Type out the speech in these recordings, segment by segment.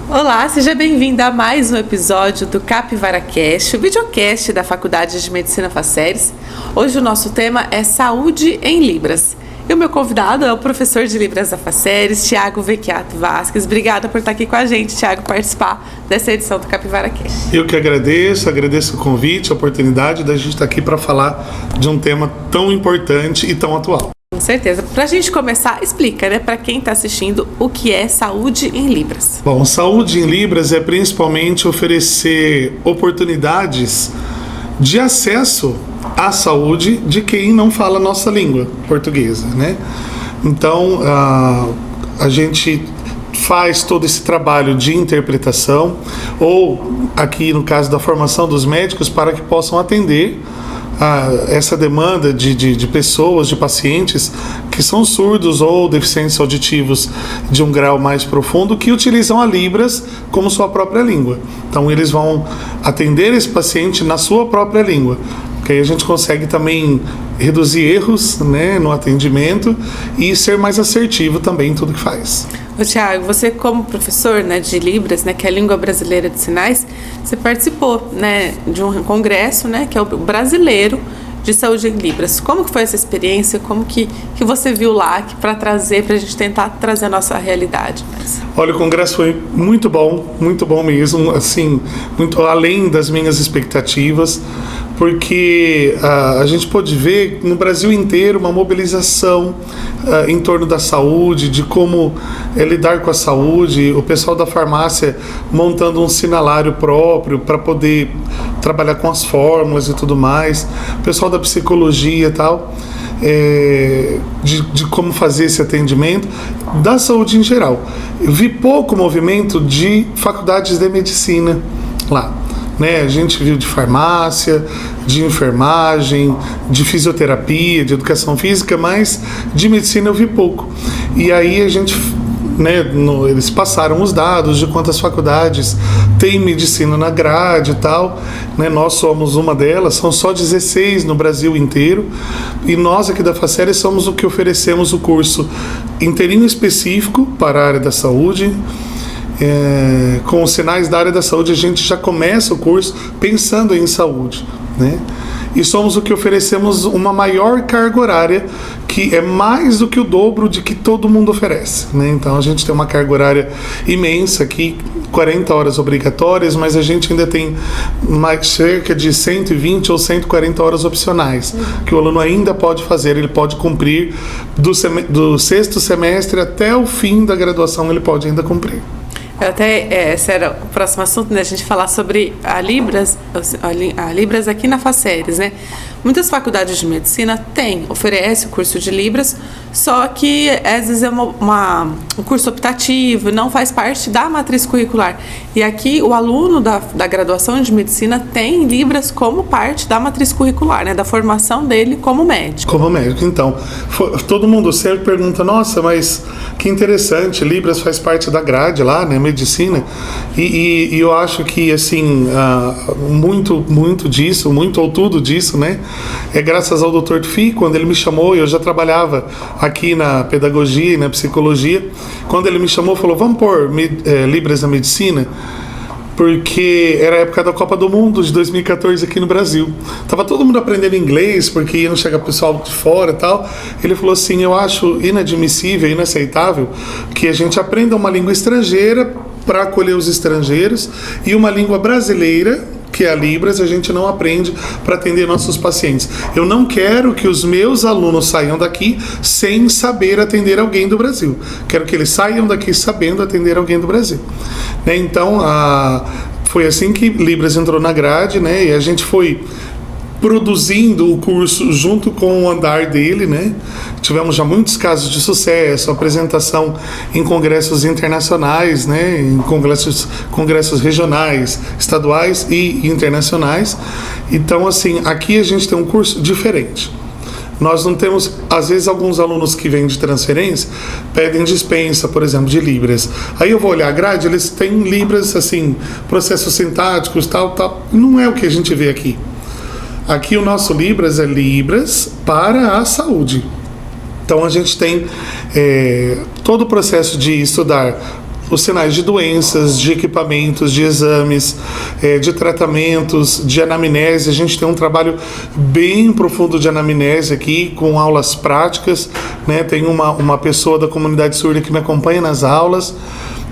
Olá, seja bem-vindo a mais um episódio do Capivara Cast, o videocast da Faculdade de Medicina Faceres. Hoje o nosso tema é Saúde em Libras. E o meu convidado é o professor de Libras da Faceres, Thiago Vecchiato Vasquez. Obrigada por estar aqui com a gente, Thiago, participar dessa edição do Capivara Cast. Eu que agradeço o convite, a oportunidade da gente estar aqui para falar de um tema tão importante e tão atual. Com certeza. Para a gente começar, explica, né, para quem está assistindo, o que é saúde em Libras. Bom, saúde em Libras é principalmente oferecer oportunidades de acesso à saúde de quem não fala a nossa língua portuguesa, né? Então, a gente faz todo esse trabalho de interpretação, ou aqui no caso da formação dos médicos, para que possam atender essa demanda de pessoas, de pacientes que são surdos ou deficientes auditivos de um grau mais profundo, que utilizam a Libras como sua própria língua. Então eles vão atender esse paciente na sua própria língua, porque aí a gente consegue também reduzir erros, né, no atendimento e ser mais assertivo também em tudo que faz. Ô, Thiago, você como professor, né, de Libras, né, que é a língua brasileira de sinais, você participou, né, de um congresso, né, que é o brasileiro de saúde em Libras. Como que foi essa experiência? Como que você viu lá para trazer, para a gente tentar trazer a nossa realidade? Olha, o congresso foi muito bom mesmo, assim, muito além das minhas expectativas, porque a gente pôde ver no Brasil inteiro uma mobilização em torno da saúde, de como lidar com a saúde, o pessoal da farmácia montando um sinalário próprio para poder trabalhar com as fórmulas e tudo mais, o pessoal da psicologia e tal, de como fazer esse atendimento, da saúde em geral. Eu vi pouco movimento de faculdades de medicina lá. Né? A gente viu de farmácia, de enfermagem, de fisioterapia, de educação física, mas de medicina eu vi pouco. E aí a gente, né, eles passaram os dados de quantas faculdades tem medicina na grade e tal, né? Nós somos uma delas, são só 16 no Brasil inteiro, e nós aqui da Faceres somos o que oferecemos o curso inteirinho específico para a área da saúde. Com os sinais da área da saúde, a gente já começa o curso pensando em saúde, né? E somos o que oferecemos uma maior carga horária, que é mais do que o dobro de que todo mundo oferece, né? Então a gente tem uma carga horária imensa aqui, 40 horas obrigatórias, mas a gente ainda tem mais cerca de 120 ou 140 horas opcionais, que o aluno ainda pode fazer, ele pode cumprir do sexto semestre até o fim da graduação, ele pode ainda cumprir. Esse era o próximo assunto, né? A gente falar sobre a Libras aqui na Faceres, né? Muitas faculdades de medicina oferecem o curso de Libras, só que às vezes é um curso optativo, não faz parte da matriz curricular. E aqui o aluno da graduação de medicina tem Libras como parte da matriz curricular, né? Da formação dele como médico. Como médico, então. Todo mundo sempre pergunta, nossa, mas que interessante, Libras faz parte da grade lá, né? Medicina. E eu acho que, assim, muito disso, muito ou tudo disso, né? É graças ao Dr. Tfi, quando ele me chamou, eu já trabalhava aqui na pedagogia e na psicologia, quando ele me chamou, falou, vamos pôr Libras na medicina, porque era a época da Copa do Mundo de 2014 aqui no Brasil. Tava todo mundo aprendendo inglês, porque ia não chegar pessoal de fora e tal. Ele falou assim, eu acho inadmissível, inaceitável que a gente aprenda uma língua estrangeira para acolher os estrangeiros e uma língua brasileira, que é a Libras, a gente não aprende para atender nossos pacientes. Eu não quero que os meus alunos saiam daqui sem saber atender alguém do Brasil. Quero que eles saiam daqui sabendo atender alguém do Brasil. Né? Então, foi assim que Libras entrou na grade, né? E a gente foi produzindo o curso junto com o andar dele, né? Tivemos já muitos casos de sucesso, apresentação em congressos internacionais, né? Em congressos regionais, estaduais e internacionais. Então, assim, aqui a gente tem um curso diferente. Nós não temos, às vezes, alguns alunos que vêm de transferência pedem dispensa, por exemplo, de Libras. Aí eu vou olhar a grade, eles têm Libras, assim, processos sintáticos, tal. Não é o que a gente vê aqui. Aqui o nosso Libras é Libras para a saúde. Então a gente tem todo o processo de estudar os sinais de doenças, de equipamentos, de exames, de tratamentos, de anamnese. A gente tem um trabalho bem profundo de anamnese aqui, com aulas práticas, né? Tem uma pessoa da comunidade surda que me acompanha nas aulas.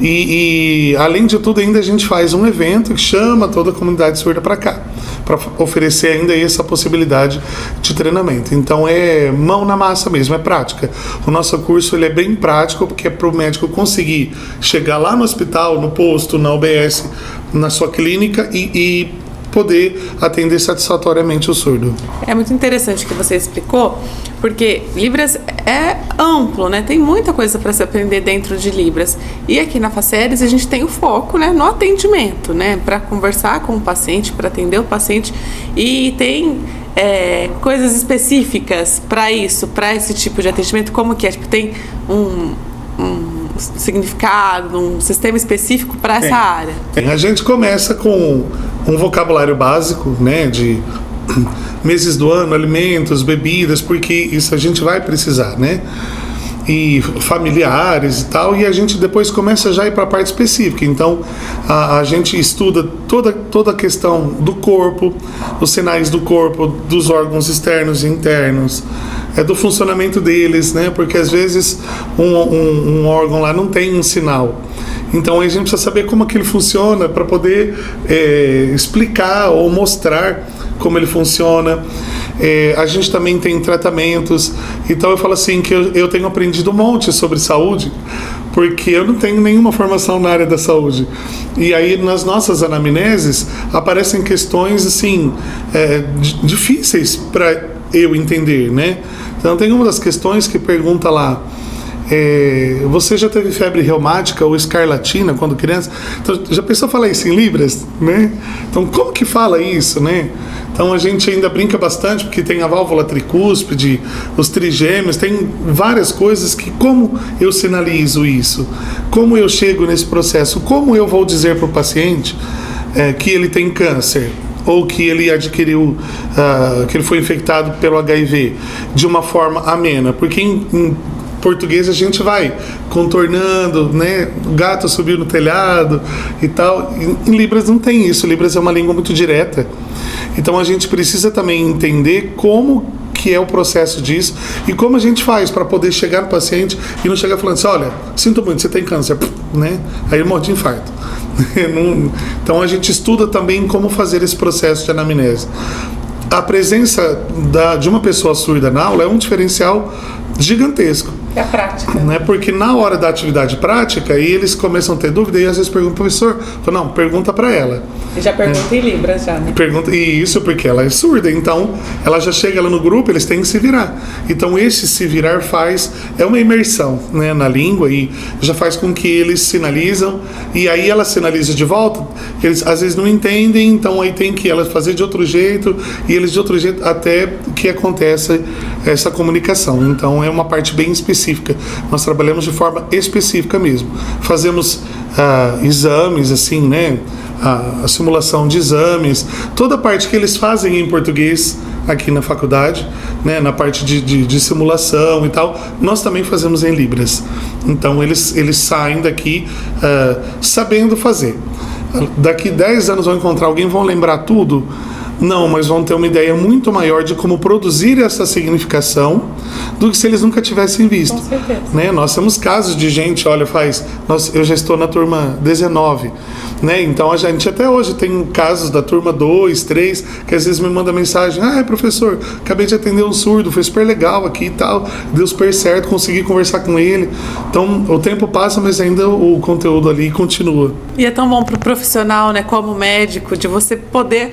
E além de tudo, ainda a gente faz um evento que chama toda a comunidade surda para cá, para oferecer ainda essa possibilidade de treinamento. Então é mão na massa mesmo, é prática. O nosso curso ele é bem prático, porque é para o médico conseguir chegar lá no hospital, no posto, na UBS, na sua clínica e poder atender satisfatoriamente o surdo. É muito interessante o que você explicou, porque Libras é amplo, né? Tem muita coisa para se aprender dentro de Libras. E aqui na Faceres a gente tem o foco, né, no atendimento, né? Para conversar com o paciente, para atender o paciente. E tem coisas específicas para isso, para esse tipo de atendimento, como que é? Tipo, tem um significado, um sistema específico para essa área? A gente começa com um vocabulário básico, né, de meses do ano, alimentos, bebidas, porque isso a gente vai precisar, né? E familiares e tal, e a gente depois começa já a ir para a parte específica. Então a gente estuda toda a questão do corpo, os sinais do corpo, dos órgãos externos e internos, do funcionamento deles, né? Porque às vezes um órgão lá não tem um sinal. Então a gente precisa saber como aquilo funciona para poder explicar ou mostrar como ele funciona. A gente também tem tratamentos. Então eu falo assim que eu tenho aprendido um monte sobre saúde, porque eu não tenho nenhuma formação na área da saúde. E aí nas nossas anamneses aparecem questões assim difíceis para eu entender, né? Então tem uma das questões que pergunta lá: você já teve febre reumática ou escarlatina quando criança? Então, já pensou falar isso em Libras, né? Então, como que fala isso, né? Então, a gente ainda brinca bastante, porque tem a válvula tricúspide, os trigêmeos, tem várias coisas que, como eu sinalizo isso? Como eu chego nesse processo? Como eu vou dizer para o paciente que ele tem câncer? Ou que ele adquiriu, que ele foi infectado pelo HIV de uma forma amena? Porque em português a gente vai contornando, né? O gato subiu no telhado e tal. Em Libras não tem isso. Libras é uma língua muito direta. Então a gente precisa também entender como que é o processo disso e como a gente faz para poder chegar no paciente e não chegar falando assim: olha, sinto muito, você tem câncer, né? Aí ele morre de infarto. Então a gente estuda também como fazer esse processo de anamnese. A presença de uma pessoa surda na aula é um diferencial gigantesco. É a prática. Né? Porque na hora da atividade prática, eles começam a ter dúvida e às vezes perguntam: professor, não, pergunta para ela. E já pergunta em Libras já, né? E isso porque ela é surda, então ela já chega lá no grupo, eles têm que se virar. Então esse se virar é uma imersão, né, na língua, e já faz com que eles sinalizam, e aí ela sinaliza de volta, eles às vezes não entendem, então aí tem que ela fazer de outro jeito, e eles de outro jeito, até que aconteça essa comunicação. Então é uma parte bem específica. Nós trabalhamos de forma específica mesmo. Fazemos exames, assim, né? A simulação de exames, toda a parte que eles fazem em português aqui na faculdade, né, na parte de simulação e tal, nós também fazemos em Libras. Então eles saem daqui sabendo fazer. Daqui 10 anos vão encontrar alguém, vão lembrar tudo? Não, mas vão ter uma ideia muito maior de como produzir essa significação do que se eles nunca tivessem visto. Com certeza. Né? Nós temos casos de gente, olha, eu já estou na turma 19, né? Então a gente até hoje tem casos da turma 2, 3, que às vezes me manda mensagem: professor, acabei de atender um surdo, foi super legal aqui e tal, deu super certo, consegui conversar com ele. Então o tempo passa, mas ainda o conteúdo ali continua. E é tão bom para o profissional, né, como médico, de você poder,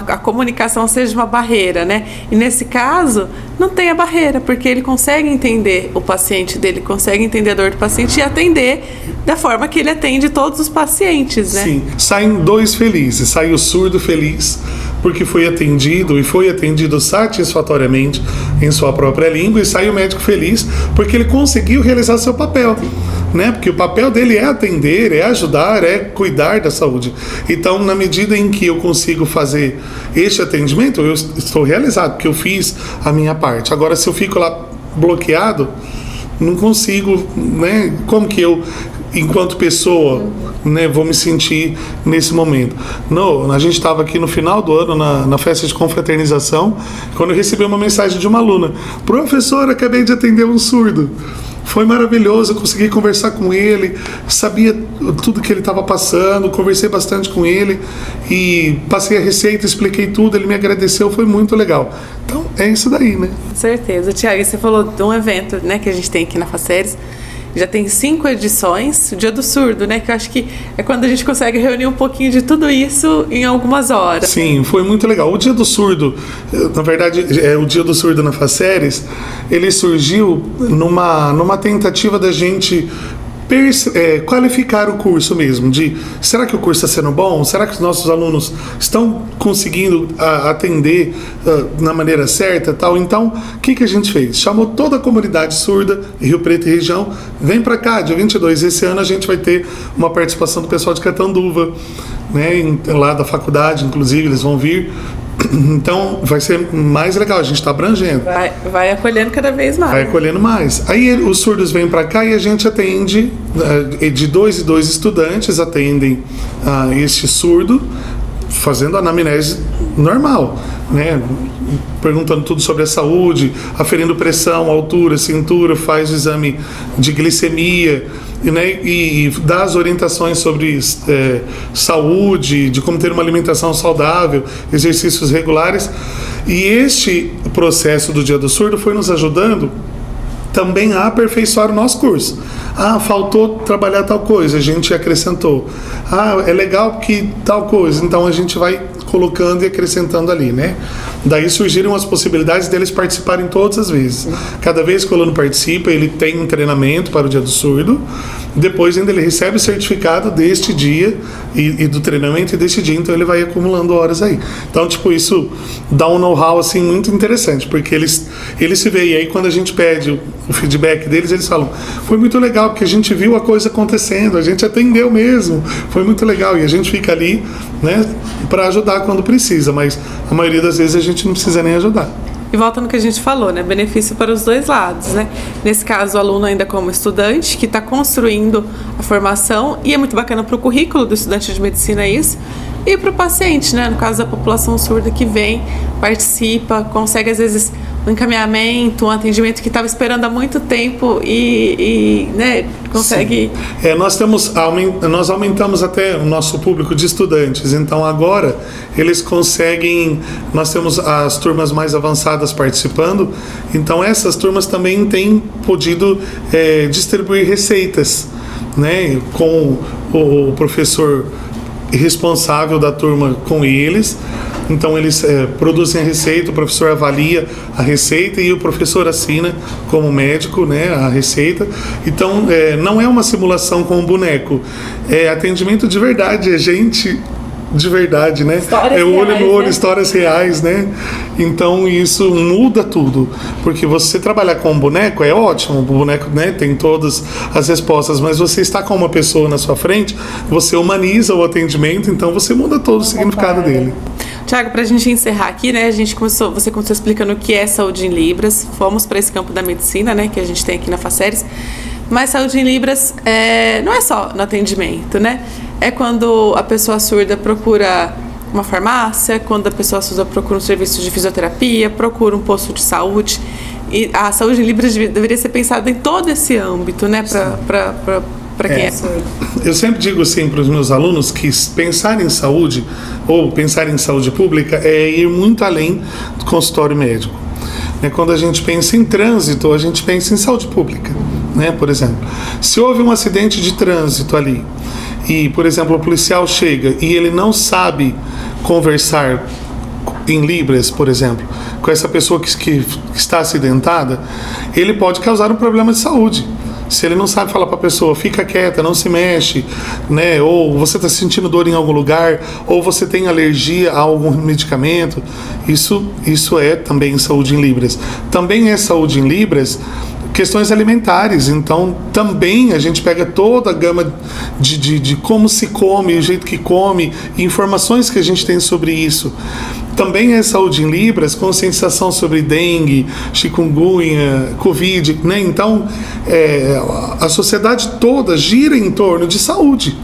a comunicação seja uma barreira, né? E nesse caso, não tem a barreira, porque ele consegue entender o paciente dele, consegue entender a dor do paciente e atender da forma que ele atende todos os pacientes, né? Sim, saem dois felizes, sai o surdo feliz, porque foi atendido satisfatoriamente em sua própria língua, e sai o médico feliz, porque ele conseguiu realizar seu papel. Né? Porque o papel dele é atender, é ajudar, é cuidar da saúde. Então, na medida em que eu consigo fazer este atendimento, eu estou realizado, porque eu fiz a minha parte. Agora, se eu fico lá bloqueado, não consigo, né? Como que eu enquanto pessoa, né, vou me sentir nesse momento. A gente estava aqui no final do ano, na festa de confraternização, quando eu recebi uma mensagem de uma aluna: professora, acabei de atender um surdo. Foi maravilhoso, eu consegui conversar com ele, sabia tudo que ele estava passando, conversei bastante com ele e passei a receita, expliquei tudo, ele me agradeceu, foi muito legal. Então, é isso daí, né? Com certeza. Tiago, você falou de um evento, né, que a gente tem aqui na Faceres. Já tem 5 edições, o Dia do Surdo, né? Que eu acho que é quando a gente consegue reunir um pouquinho de tudo isso em algumas horas. Sim, foi muito legal. O Dia do Surdo, na verdade, o Dia do Surdo na Faceres, ele surgiu numa tentativa da gente qualificar o curso mesmo, será que o curso está sendo bom? Será que os nossos alunos estão conseguindo atender na maneira certa tal? Então, o que a gente fez? Chamou toda a comunidade surda, Rio Preto e região, vem para cá, dia 22, esse ano a gente vai ter uma participação do pessoal de Catanduva, né, lá da faculdade, inclusive, eles vão vir. Então vai ser mais legal, a gente está abrangendo. Vai acolhendo cada vez mais. Vai acolhendo mais. Aí os surdos vêm para cá e a gente atende, de 2 em 2 estudantes atendem este surdo, fazendo anamnese normal, né? Perguntando tudo sobre a saúde, aferindo pressão, altura, cintura, faz o exame de glicemia, né? E dá as orientações sobre saúde, de como ter uma alimentação saudável, exercícios regulares. E este processo do Dia do Surdo foi nos ajudando também a aperfeiçoar o nosso curso. Faltou trabalhar tal coisa, a gente acrescentou. É legal que tal coisa, então a gente vai colocando e acrescentando ali, né? Daí surgiram as possibilidades deles participarem todas as vezes. Cada vez que o aluno participa, ele tem um treinamento para o Dia do Surdo, depois ainda ele recebe o certificado deste dia e do treinamento deste dia, então ele vai acumulando horas aí. Então, isso dá um know-how assim muito interessante, porque eles se veem, e aí quando a gente pede o feedback deles, eles falam: foi muito legal, porque a gente viu a coisa acontecendo, a gente atendeu mesmo, foi muito legal, e a gente fica ali, né, para ajudar quando precisa, mas a maioria das vezes a gente não precisa nem ajudar. E volta no que a gente falou, né? Benefício para os dois lados, né? Nesse caso, o aluno ainda como estudante, que está construindo a formação, e é muito bacana para o currículo do estudante de medicina isso, e para o paciente, né? No caso da população surda que vem, participa, consegue às vezes um encaminhamento, um atendimento que estava esperando há muito tempo e né, consegue... Nós aumentamos até o nosso público de estudantes, então agora eles conseguem, nós temos as turmas mais avançadas participando, então essas turmas também têm podido distribuir receitas, né, com o professor responsável da turma com eles. Então eles produzem a receita, o professor avalia a receita e o professor assina como médico, né, a receita. Então não é uma simulação com um boneco, é atendimento de verdade, é gente de verdade, né? Histórias olho reais, no olho, né? Histórias reais, né? Então isso muda tudo, porque você trabalhar com um boneco é ótimo, o boneco, né, tem todas as respostas, mas você está com uma pessoa na sua frente, você humaniza o atendimento, então você muda todo o significado dele. Tiago, para a gente encerrar aqui, né, você começou explicando o que é saúde em Libras, fomos para esse campo da medicina, né, que a gente tem aqui na Faceres, mas saúde em Libras não é só no atendimento, né, é quando a pessoa surda procura uma farmácia, quando a pessoa surda procura um serviço de fisioterapia, procura um posto de saúde, e a saúde em Libras deveria ser pensada em todo esse âmbito, né, para quem é surdo. Eu sempre digo assim para os meus alunos que pensar em saúde ou pensar em saúde pública é ir muito além do consultório médico. Quando a gente pensa em trânsito, a gente pensa em saúde pública, né? Por exemplo, se houve um acidente de trânsito ali e, por exemplo, o policial chega e ele não sabe conversar em Libras, por exemplo, com essa pessoa que está acidentada, ele pode causar um problema de saúde. Se ele não sabe falar para a pessoa, fica quieta, não se mexe, né? Ou você está sentindo dor em algum lugar, ou você tem alergia a algum medicamento, isso é também saúde em Libras. Também é saúde em Libras questões alimentares, então também a gente pega toda a gama de como se come, o jeito que come, informações que a gente tem sobre isso. também é saúde em Libras, conscientização sobre dengue, chikungunya, Covid, né? Então, a sociedade toda gira em torno de saúde,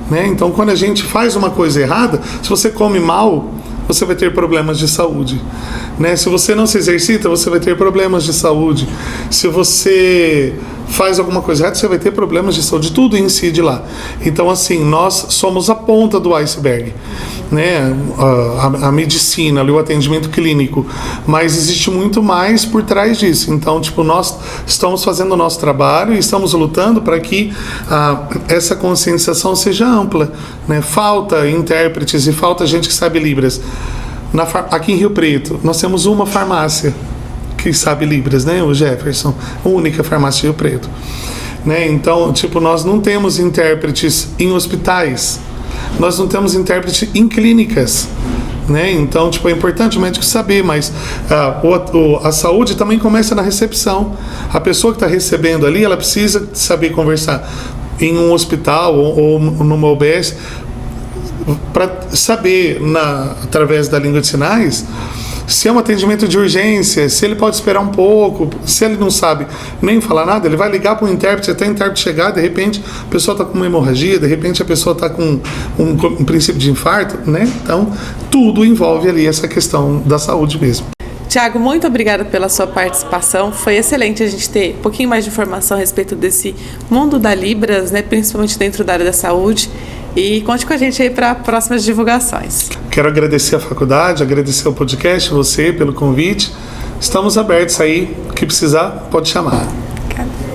né? Então, quando a gente faz uma coisa errada, se você come mal, você vai ter problemas de saúde, né? Se você não se exercita, você vai ter problemas de saúde. Se você faz alguma coisa errada, você vai ter problemas de saúde. Tudo incide lá. Então, assim, nós somos a ponta do iceberg, né? A medicina, o atendimento clínico, mas existe muito mais por trás disso. Então, tipo, nós estamos fazendo o nosso trabalho e estamos lutando para que essa conscientização seja ampla, né? Falta intérpretes e falta gente que sabe Libras. Aqui em Rio Preto, nós temos uma farmácia que sabe Libras, né? O Jefferson, a única farmácia de Rio Preto, né? Então, tipo, nós não temos intérpretes em hospitais, nós não temos intérprete em clínicas, né? Então, tipo, é importante o médico saber, mas a saúde também começa na recepção. A pessoa que está recebendo ali, ela precisa saber conversar em um hospital ou numa UBS, para saber, através da língua de sinais, se é um atendimento de urgência, se ele pode esperar um pouco. Se ele não sabe nem falar nada, ele vai ligar para o intérprete, até o intérprete chegar, de repente a pessoa está com uma hemorragia, de repente a pessoa está com um princípio de infarto, né? Então, tudo envolve ali essa questão da saúde mesmo. Tiago, muito obrigada pela sua participação. Foi excelente a gente ter um pouquinho mais de informação a respeito desse mundo da Libras, né? Principalmente dentro da área da saúde. E conte com a gente aí para próximas divulgações. Quero agradecer a faculdade, agradecer ao podcast, você pelo convite. Estamos abertos aí, o que precisar, pode chamar. Obrigada.